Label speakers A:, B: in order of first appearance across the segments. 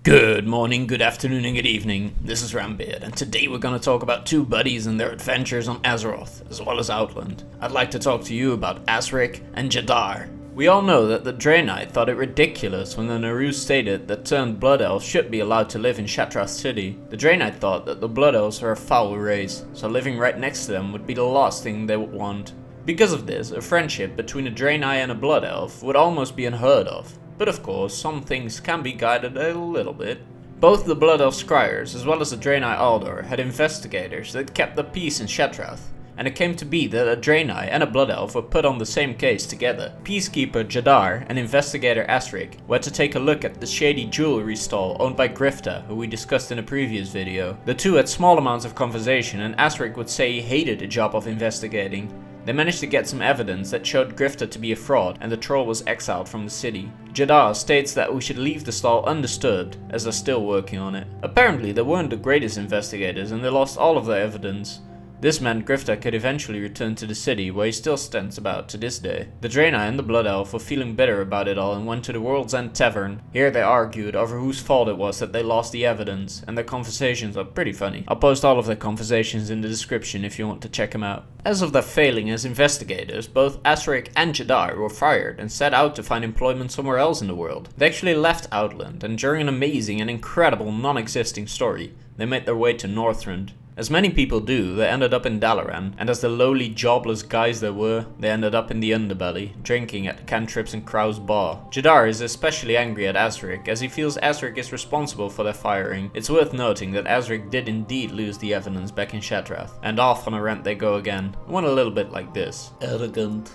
A: Good morning, good afternoon, and good evening. This is Rambeard, and today we're going to talk about two buddies and their adventures on Azeroth, as well as Outland. I'd like to talk to you about Asric and Jadaar. We all know that the Draenei thought it ridiculous when the Naru stated that turned Blood Elves should be allowed to live in Shatrath City. The Draenei thought that the Blood Elves are a foul race, so living right next to them would be the last thing they would want. Because of this, a friendship between a Draenei and a Blood Elf would almost be unheard of. But of course, some things can be guided a little bit. Both the Blood Elf Scryers as well as the Draenei Aldor had investigators that kept the peace in Shatrath, and it came to be that a Draenei and a Blood Elf were put on the same case together. Peacekeeper Jadaar and investigator Asric went to take a look at the shady jewelry stall owned by Grifta, who we discussed in a previous video. The two had small amounts of conversation, and Asric would say he hated the job of investigating. They managed to get some evidence that showed Grifta to be a fraud, and the troll was exiled from the city. Jadaar states that we should leave the stall undisturbed, as they're still working on it. Apparently they weren't the greatest investigators and they lost all of their evidence. This meant Grifta could eventually return to the city, where he still stands about to this day. The Draenei and the Blood Elf were feeling bitter about it all and went to the World's End Tavern. Here they argued over whose fault it was that they lost the evidence, and their conversations are pretty funny. I'll post all of their conversations in the description if you want to check them out. As of their failing as investigators, both Asric and Jadaar were fired and set out to find employment somewhere else in the world. They actually left Outland, and during an amazing and incredible non-existing story, they made their way to Northrend. As many people do, they ended up in Dalaran, and as the lowly, jobless guys they were, they ended up in the underbelly, drinking at Cantrips and Krau's bar. Jadaar is especially angry at Asric, as he feels Asric is responsible for their firing. It's worth noting that Asric did indeed lose the evidence back in Shatrath, and off on a rant they go again. It went a little bit like this.
B: Arrogant.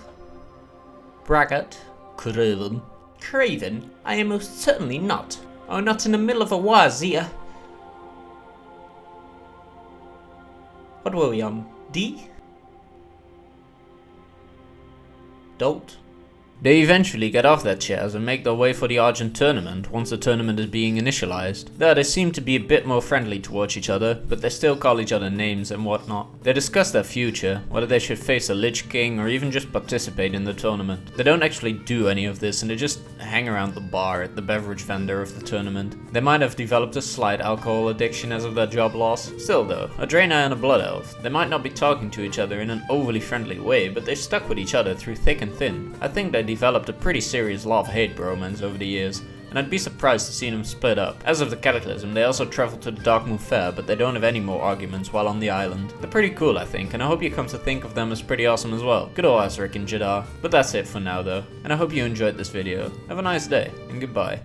A: Braggart.
B: Craven.
A: Craven? I am most certainly not. Oh, not in the middle of a war, Zia. What were we on? D? Dolt? They eventually get off their chairs and make their way for the Argent tournament once the tournament is being initialized. There they seem to be a bit more friendly towards each other, but they still call each other names and whatnot. They discuss their future, whether they should face a Lich King or even just participate in the tournament. They don't actually do any of this, and they just hang around the bar at the beverage vendor of the tournament. They might have developed a slight alcohol addiction as of their job loss. Still though, a Draenei and a Blood Elf, they might not be talking to each other in an overly friendly way, but they've stuck with each other through thick and thin. I think they developed a pretty serious love-hate bromance over the years, and I'd be surprised to see them split up. As of the Cataclysm, they also travel to the Dark Moon Fair, but they don't have any more arguments while on the island. They're pretty cool, I think, and I hope you come to think of them as pretty awesome as well. Good old Asric and Jadaar. But that's it for now though, and I hope you enjoyed this video. Have a nice day, and goodbye.